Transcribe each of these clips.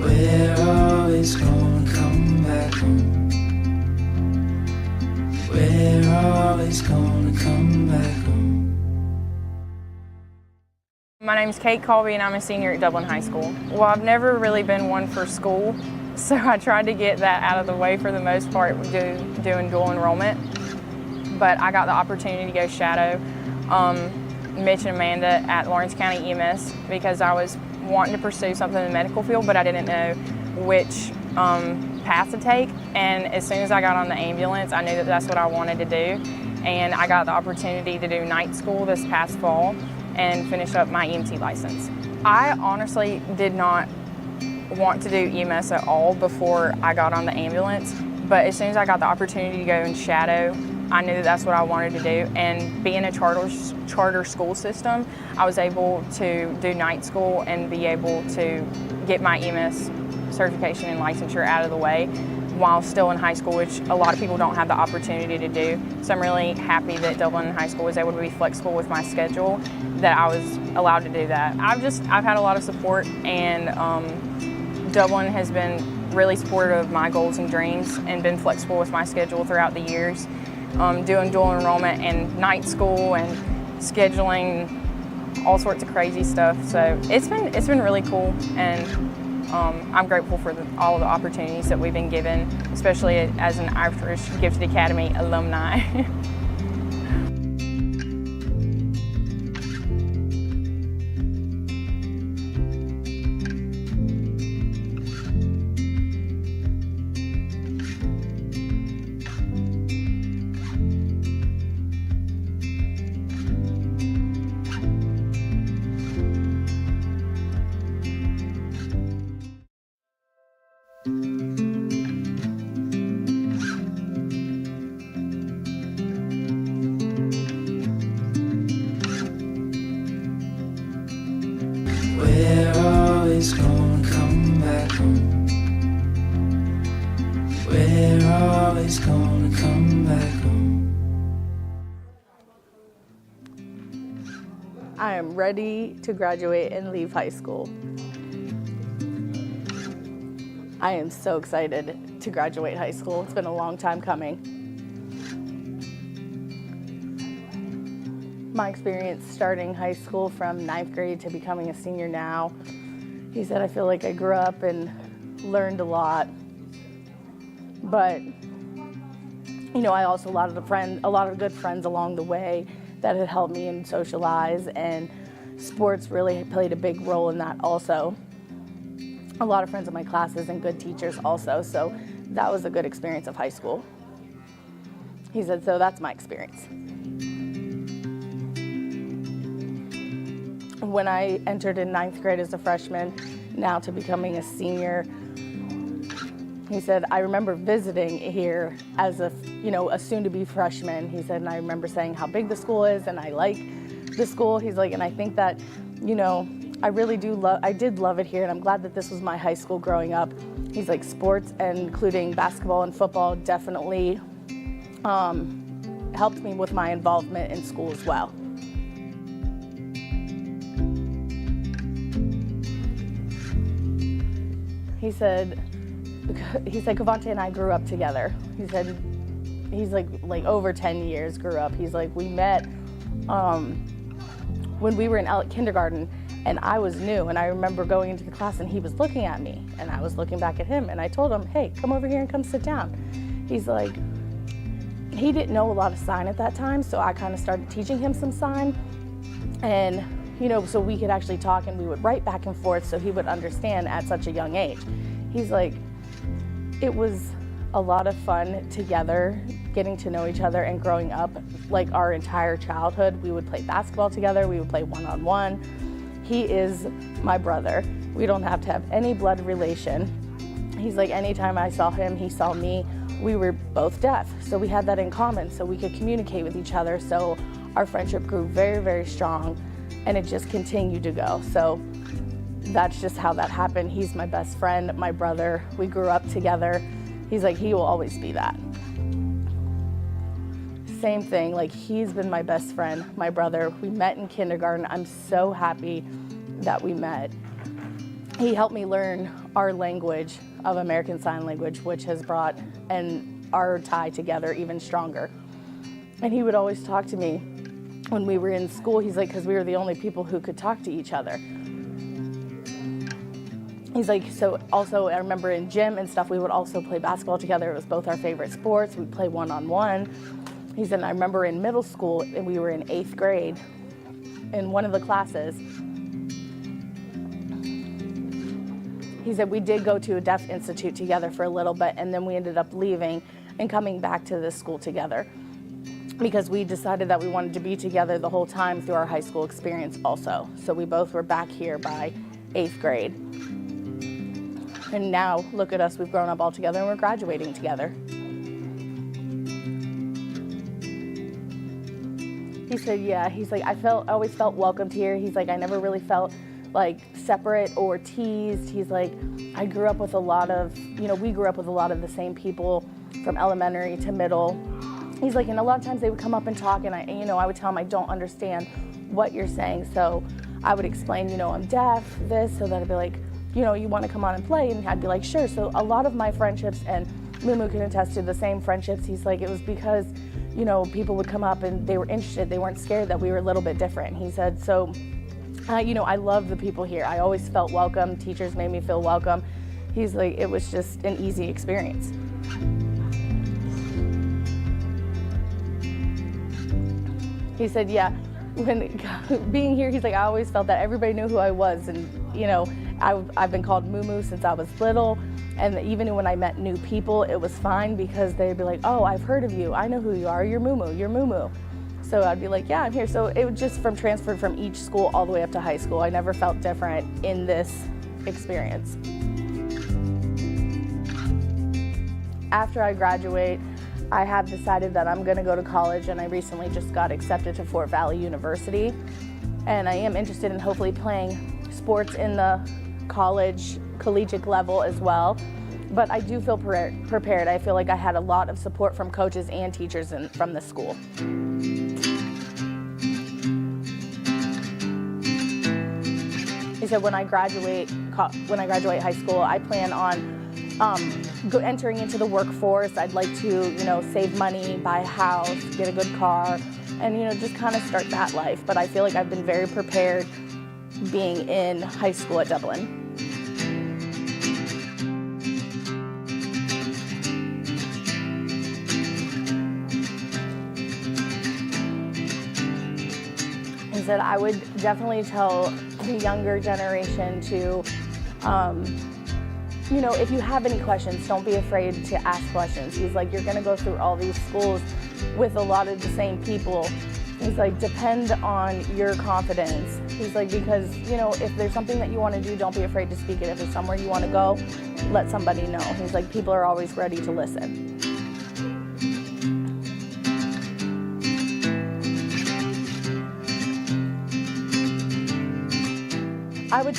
We're always gonna come back home. We're always gonna come back home. My name's Kate Colby and I'm a senior at Dublin High School. Well, I've never really been one for school, so I tried to get that out of the way for the most part doing dual enrollment. But I got the opportunity to go shadow Mitch and Amanda at Lawrence County EMS because I was wanting to pursue something in the medical field, but I didn't know which path to take. And as soon as I got on the ambulance, I knew that that's what I wanted to do. And I got the opportunity to do night school this past fall and finish up my EMT license. I honestly did not want to do EMS at all before I got on the ambulance, but as soon as I got the opportunity to go and shadow, I knew that that's what I wanted to do. And being a charter school system, I was able to do night school and be able to get my EMS certification and licensure out of the way while still in high school, which a lot of people don't have the opportunity to do. So I'm really happy that Dublin High School was able to be flexible with my schedule, that I was allowed to do that. I've had a lot of support, and Dublin has been really supportive of my goals and dreams and been flexible with my schedule throughout the years, doing dual enrollment and night school and scheduling all sorts of crazy stuff. So it's been really cool, and I'm grateful for all of the opportunities that we've been given, especially as an Irish Gifted Academy alumni. We're always gonna come back home. We're always gonna come back home. I am ready to graduate and leave high school. I am so excited to graduate high school. It's been a long time coming. My experience starting high school from 9th grade to becoming a senior now, he said I feel like I grew up and learned a lot. But, you know, I also a lot of good friends along the way that had helped me and socialize, and sports really played a big role in that also. A lot of friends in my classes and good teachers also, so that was a good experience of high school. He said, so that's my experience. When I entered in 9th grade as a freshman, now to becoming a senior, he said, I remember visiting here as a soon-to-be freshman. He said, and I remember saying how big the school is and I like the school. He's like, and I think that, you know, I did love it here, and I'm glad that this was my high school growing up. He's like, sports, and including basketball and football, definitely helped me with my involvement in school as well. He said, Cavante and I grew up together. He said, he's like over 10 years grew up. He's like, we met when we were in kindergarten, and I was new, and I remember going into the class and he was looking at me and I was looking back at him, and I told him, hey, come over here and come sit down. He's like, he didn't know a lot of sign at that time, so I kind of started teaching him some sign, and you know, so we could actually talk, and we would write back and forth so he would understand at such a young age. He's like, it was a lot of fun together, getting to know each other and growing up. Like our entire childhood, we would play basketball together, we would play one-on-one. He is my brother. We don't have to have any blood relation. He's like, anytime I saw him, he saw me. We were both deaf, so we had that in common, so we could communicate with each other. So our friendship grew very, very strong, and it just continued to go. So that's just how that happened. He's my best friend, my brother. We grew up together. He's like, he will always be that. Same thing, like he's been my best friend, my brother. We met in kindergarten. I'm so happy that we met. he helped me learn our language of American Sign Language, which has brought our tie together even stronger. And he would always talk to me when we were in school. He's like, because we were the only people who could talk to each other. He's like, so also I remember in gym and stuff, we would also play basketball together. It was both our favorite sports. We'd play one-on-one. He said, I remember in middle school, and we were in 8th grade, in one of the classes, he said we did go to a deaf institute together for a little bit, and then we ended up leaving and coming back to this school together because we decided that we wanted to be together the whole time through our high school experience also. So we both were back here by 8th grade. And now, look at us, we've grown up all together and we're graduating together. He said, yeah, he's like, I always felt welcomed here. He's like, I never really felt like separate or teased. He's like, I grew up with a lot of, we grew up with a lot of the same people from elementary to middle. He's like, and a lot of times they would come up and talk, and I would tell them I don't understand what you're saying. So I would explain, I'm deaf, this, so that I'd be like, you want to come on and play? And I'd be like, sure. So a lot of my friendships, and Mumu can attest to the same friendships, he's like, it was because, people would come up and they were interested. They weren't scared that we were a little bit different. He said, so, I love the people here. I always felt welcome. Teachers made me feel welcome. He's like, it was just an easy experience. He said, yeah, when being here, he's like, I always felt that everybody knew who I was. And, I've been called Mumu since I was little. And even when I met new people, it was fine because they'd be like, oh, I've heard of you. I know who you are. You're Mumu. You're Mumu. So I'd be like, yeah, I'm here. So it was just transferred from each school all the way up to high school. I never felt different in this experience. After I graduate, I have decided that I'm going to go to college, and I recently just got accepted to Fort Valley University. And I am interested in hopefully playing sports in the collegiate level as well. But I do feel prepared. I feel like I had a lot of support from coaches and teachers from the school. He said when I graduate high school, I plan on entering into the workforce. I'd like to, save money, buy a house, get a good car, and, just kind of start that life. But I feel like I've been very prepared being in high school at Dublin. He said I would definitely tell the younger generation to, if you have any questions, don't be afraid to ask questions. He's like, you're going to go through all these schools with a lot of the same people. He's like, depend on your confidence. He's like, because, if there's something that you want to do, don't be afraid to speak it. If it's somewhere you want to go, let somebody know. He's like, people are always ready to listen. I would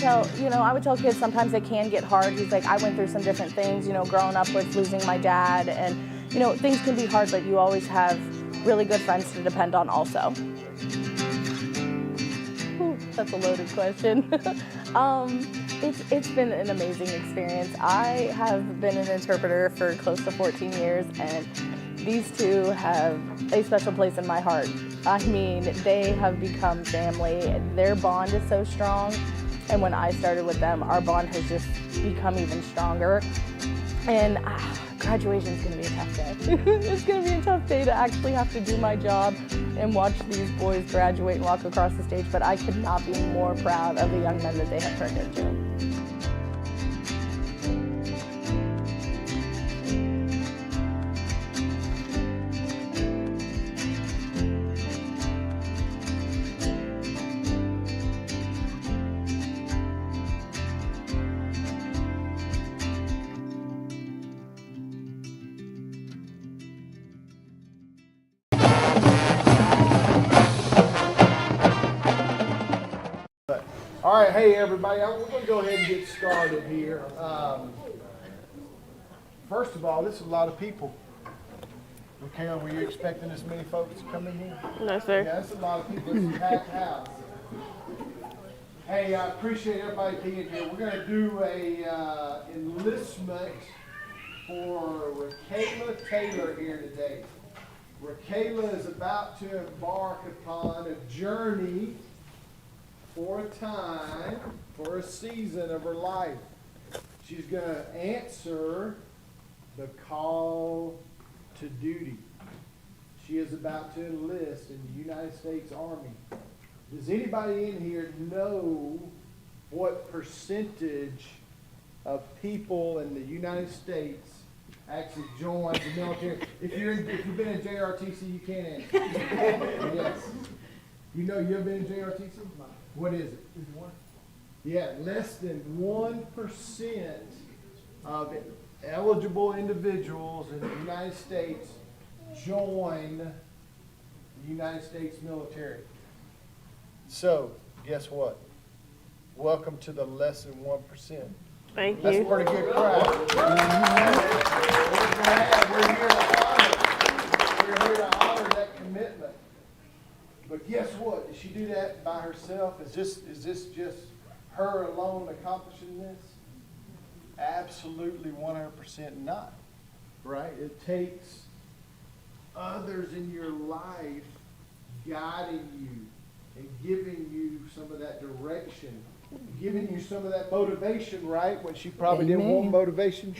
tell kids sometimes it can get hard. He's like, I went through some different things, growing up with losing my dad, and, things can be hard, but you always have really good friends to depend on also. Ooh, that's a loaded question. It's been an amazing experience. I have been an interpreter for close to 14 years, and these two have a special place in my heart. I mean, they have become family. Their bond is so strong. And when I started with them, our bond has just become even stronger. And graduation is going to be a tough day. It's going to be a tough day to actually have to do my job and watch these boys graduate and walk across the stage. But I could not be more proud of the young men that they have turned into. All right, hey everybody, we're going to go ahead and get started here. First of all, this is a lot of people. Karen, were you expecting this many folks to come in here? No, sir. Yeah, that's a lot of people. It's a packed house. Hey, I appreciate everybody being here. We're gonna do a enlistment for Rakayla Taylor here today. Rakayla is about to embark upon a journey for a time, for a season of her life. She's gonna answer the call to duty. She is about to enlist in the United States Army. Does anybody in here know what percentage of people in the United States actually join the military? If you've been in JRTC, you can't answer. Yes. You ever been in JRTC? What is it? Yeah, less than 1% of eligible individuals in the United States join the United States military. So, guess what? Welcome to the less than 1%. Thank That's a you. pretty good crowd. We're here to honor that commitment. But guess what? Did she do that by herself? Is this just her alone accomplishing this? Absolutely 100% not. Right? It takes others in your life guiding you and giving you some of that direction, giving you some of that motivation, right? When she probably didn't want motivation,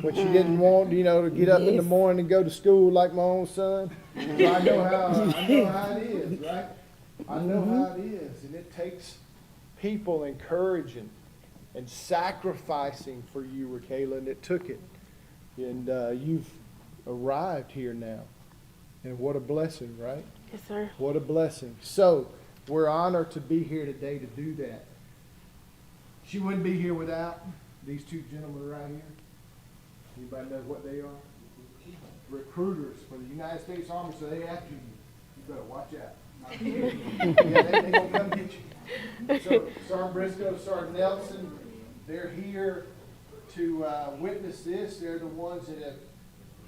when she didn't want, to get up in the morning and go to school like my own son. So I know how it is, right? I know how it is, and it takes people encouraging and sacrificing for you, Rakayla, and it took it, and you've arrived here now, and what a blessing, right? Yes, sir. What a blessing. So, we're honored to be here today to do that. She wouldn't be here without these two gentlemen right here. Anybody know what they are? Recruiters for the United States Army, so they after you. You better watch out. Yeah, they gonna come get you. So, Sergeant Briscoe, Sergeant Nelson, they're here to witness this. They're the ones that have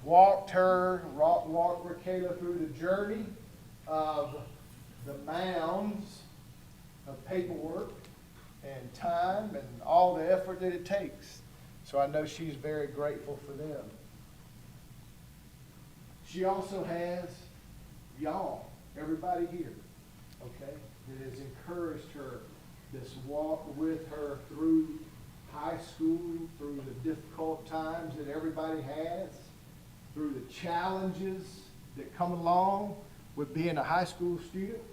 walked Rakayla through the journey of the mounds of paperwork and time and all the effort that it takes. So I know she's very grateful for them. She also has y'all, everybody here, okay, that has encouraged her, this walk with her through high school, through the difficult times that everybody has, through the challenges that come along with being a high school student.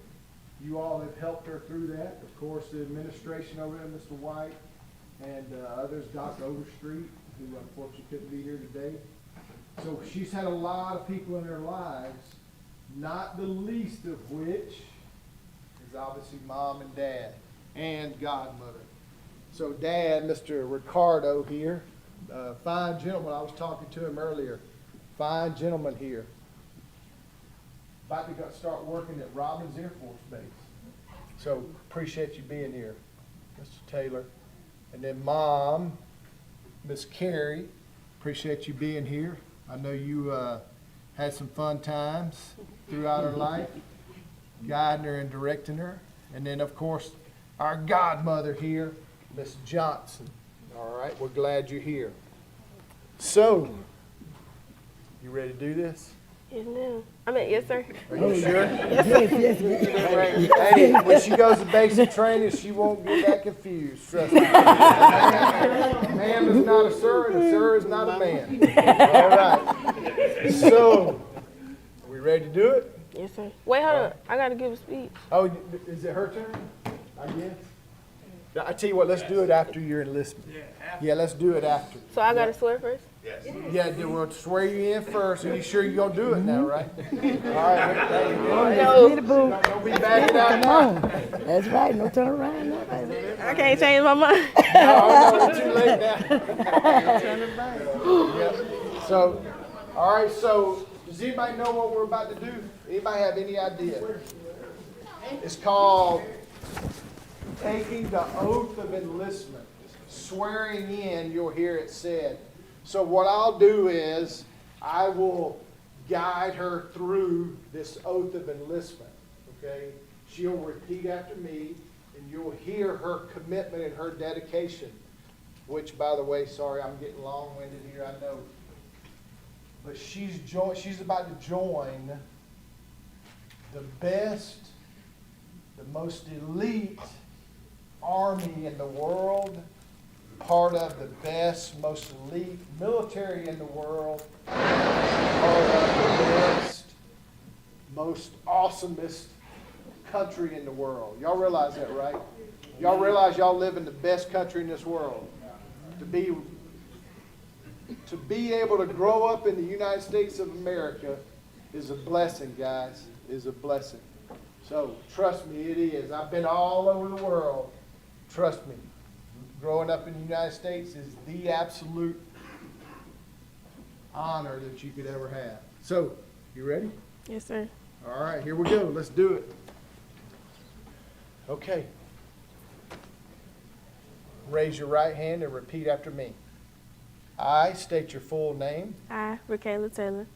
You all have helped her through that. Of course, the administration over there, Mr. White, and others, Dr. Overstreet, who unfortunately couldn't be here today. So she's had a lot of people in her lives, not the least of which is obviously mom and dad and godmother. So Dad, Mr. Ricardo here, fine gentleman. I was talking to him earlier. Fine gentleman here. About to start working at Robins Air Force Base. So appreciate you being here, Mr. Taylor. And then Mom, Miss Carrie, appreciate you being here. I know you had some fun times throughout her life, guiding her and directing her. And then, of course, our godmother here, Miss Johnson. All right, we're glad you're here. So, you ready to do this? Yes, ma'am. Yes, sir. Are you sure? Yes. Hey, when she goes to basic training, she won't get that confused. Trust me. Ma'am is not a sir, and a sir is not a man. All right. So, are we ready to do it? Yes, sir. Wait, hold on. I got to give a speech. Oh, is it her turn? I guess. I tell you what, let's do it after your enlistment. Yeah, let's do it after. So I got to swear first? Yeah, we'll swear you in first. Are you sure you're going to do it now, right? All right, there you go. No. Don't be backing out. Come on. That's right. No turn around. No, baby. I can't change my mind. No, it's too late now. Turn it back. Yep. So, all right, so does anybody know what we're about to do? Anybody have any idea? It's called taking the oath of enlistment, swearing in, you'll hear it said. So what I'll do is I will guide her through this oath of enlistment, okay? She'll repeat after me, and you'll hear her commitment and her dedication, which, by the way, sorry, I'm getting long-winded here, I know. But she's about to join the best, the most elite army in the world, part of the best, most elite military in the world, part of the best, most awesomest country in the world. Y'all realize that, right? Y'all realize y'all live in the best country in this world. To be able to grow up in the United States of America is a blessing, guys, is a blessing. So trust me, it is. I've been all over the world. Trust me, growing up in the United States is the absolute honor that you could ever have. So, you ready? Yes, sir. All right, here we go. Let's do it. Okay. Raise your right hand and repeat after me. I state your full name. I, Rakayla Taylor,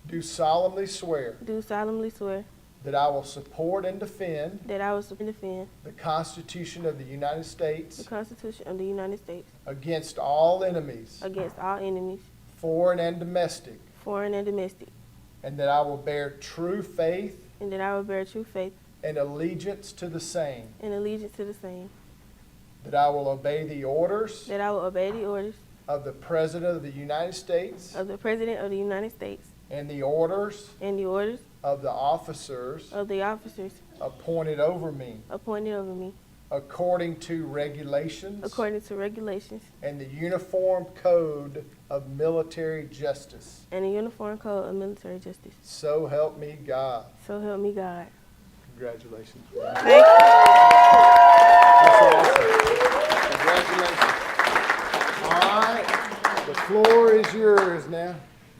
Do solemnly swear do solemnly swear that I will support and defend that I will defend the Constitution of the United the States Constitution of the United States against all enemies, against all enemies, foreign and domestic, foreign and domestic, and that I will bear true faith and that I will bear true faith and allegiance to the same, and allegiance to the same, that I will obey the orders that I will obey the orders of the President of the United States of the President of the United States and the orders and the orders of the officers of the officers appointed over me appointed over me, according to regulations according to regulations and the Uniform Code of Military Justice. and the Uniform Code of Military Justice. So help me God. So help me God. Congratulations. Thank you. That's awesome. Congratulations. All right, the floor is yours now.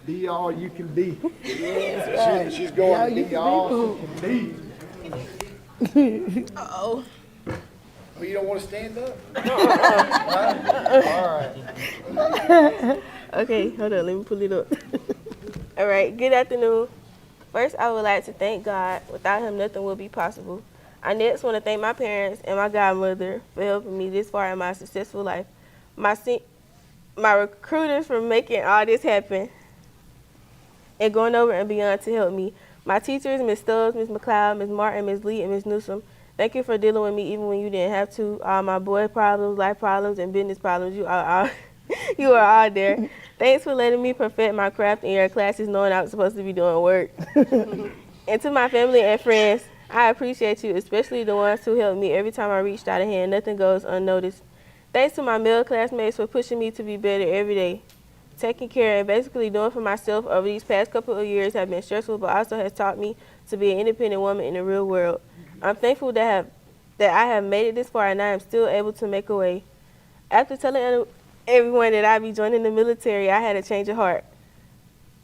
Be all you can be. She's going to be all she can be. Oh. Oh, you don't want to stand up? All right. Okay, hold on, let me pull it up. All right, good afternoon. First, I would like to thank God. Without him, nothing would be possible. I next want to thank my parents and my godmother for helping me this far in my successful life. My recruiters for making all this happen and going over and beyond to help me. My teachers, Ms. Stubbs, Ms. McLeod, Ms. Martin, Ms. Lee, and Ms. Newsom. Thank you for dealing with me even when you didn't have to. All my boy problems, life problems, and business problems, you are all there. Thanks for letting me perfect my craft in your classes knowing I was supposed to be doing work. And to my family and friends, I appreciate you, especially the ones who helped me every time I reached out a hand. Nothing goes unnoticed. Thanks to my male classmates for pushing me to be better every day. Taking care and basically doing for myself over these past couple of years have been stressful, but also has taught me to be an independent woman in the real world. I'm thankful that I have made it this far and I am still able to make a way. After telling everyone that I'd be joining the military, I had a change of heart.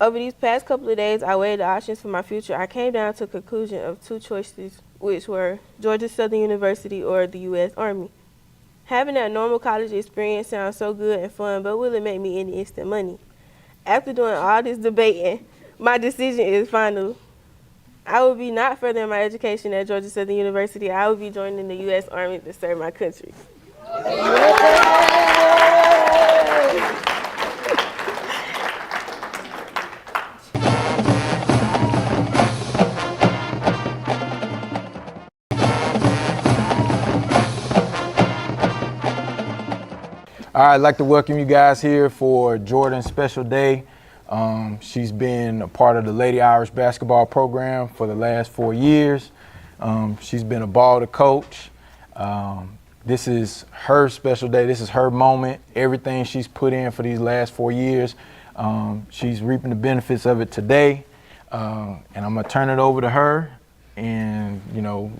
Over these past couple of days, I weighed the options for my future. I came down to a conclusion of two choices, which were Georgia Southern University or the U.S. Army. Having that normal college experience sounds so good and fun, but will it make me any instant money? After doing all this debating, my decision is final. I will be not furthering my education at Georgia Southern University. I will be joining the U.S. Army to serve my country. All right, I'd like to welcome you guys here for Jordan's special day. She's been a part of the Lady Irish basketball program for the last 4 years. She's been a ball to coach. This is her special day. This is her moment. Everything she's put in for these last 4 years, she's reaping the benefits of it today. And I'm gonna turn it over to her and,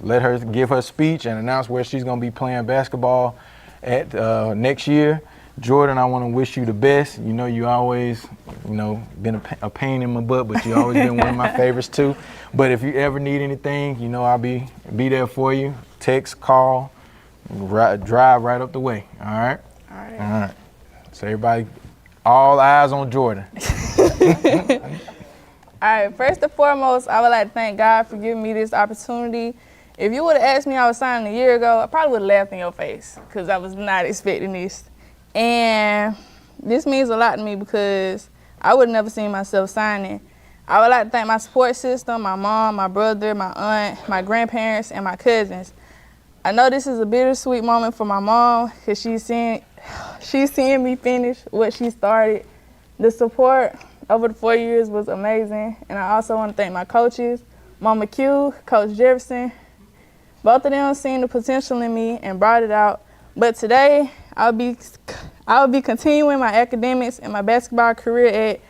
let her give her speech and announce where she's gonna be playing basketball at next year. Jordan, I want to wish you the best. You always, been a pain in my butt, but you always been one of my favorites too. But if you ever need anything, I'll be there for you. Text, call, drive right up the way. All right? All right. All right. So everybody, all eyes on Jordan. All right, first and foremost, I would like to thank God for giving me this opportunity If you would have asked me I was signing a year ago, I probably would have laughed in your face because I was not expecting this. And this means a lot to me because I would have never seen myself signing. I would like to thank my support system, my mom, my brother, my aunt, my grandparents, and my cousins. I know this is a bittersweet moment for my mom because she's seeing me finish what she started. The support over the 4 years was amazing. And I also want to thank my coaches, Mama Q, Coach Jefferson. Both of them seen the potential in me and brought it out. But today, I'll be continuing my academics and my basketball career at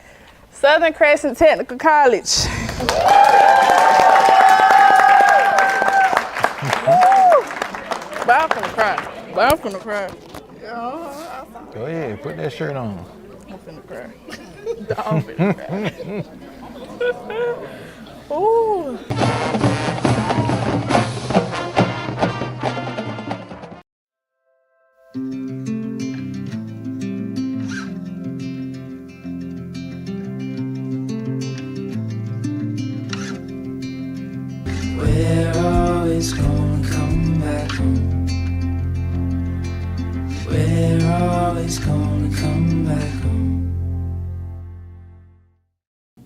Southern Crescent Technical College. But I'm finna cry. Go ahead, put that shirt on. I'm finna cry. I'm finna cry. Ooh. We're always gonna come back home. We're always gonna come back home.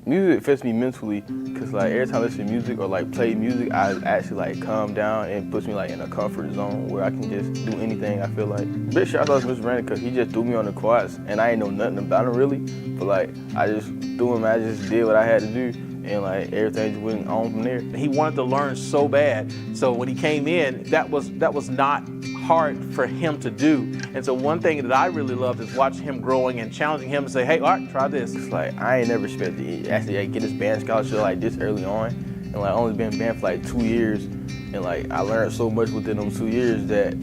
Music affects me mentally because like every time I listen to music or like play music, I actually like calm down and puts me like in a comfort zone where I can just do anything I feel like. Big shout out to Mr. Brandon because he just threw me on the quads and I ain't know nothing about him really, but like I just threw him, I just did what I had to do and like everything just went on from there. He wanted to learn so bad, so when he came in, that was not hard for him to do. And so one thing that I really loved is watching him growing and challenging him and say, hey, Art, try this. It's like I ain't never expected to actually like, get this band scholarship like this early on, and like only been band for like 2 years, and like I learned so much within them 2 years that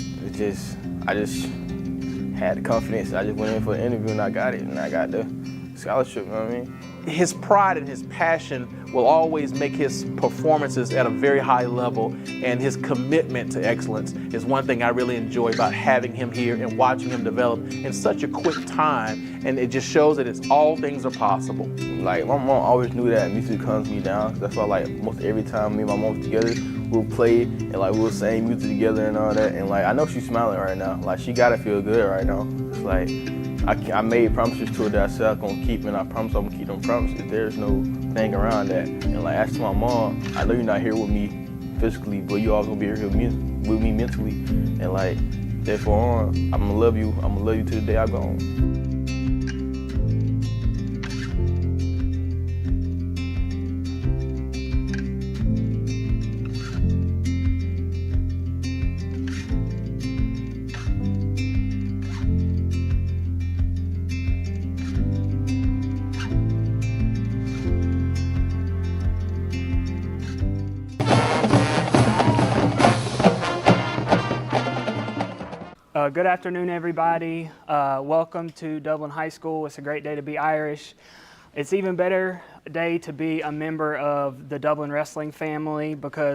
I just had the confidence. I just went in for the interview and I got it, and I got the scholarship. You know what I mean? His pride and his passion will always make his performances at a very high level, and his commitment to excellence is one thing I really enjoy about having him here and watching him develop in such a quick time, and it just shows that it's all things are possible. Like my mom always knew that music calms me down. That's why like most every time me and my mom was together, we'll play and like we'll sing music together and all that, and like I know she's smiling right now. Like she gotta feel good right now. It's like I made promises to her that I said I was gonna keep, and I promise I'm gonna keep them promises. There's no thing around that. And like I asked my mom, I know you're not here with me physically, but you always gonna be here with me mentally. And like therefore on, I'm gonna love you to the day I go home. Good afternoon, everybody. Welcome to Dublin High School. It's a great day to be Irish. It's even better day to be a member of the Dublin wrestling family because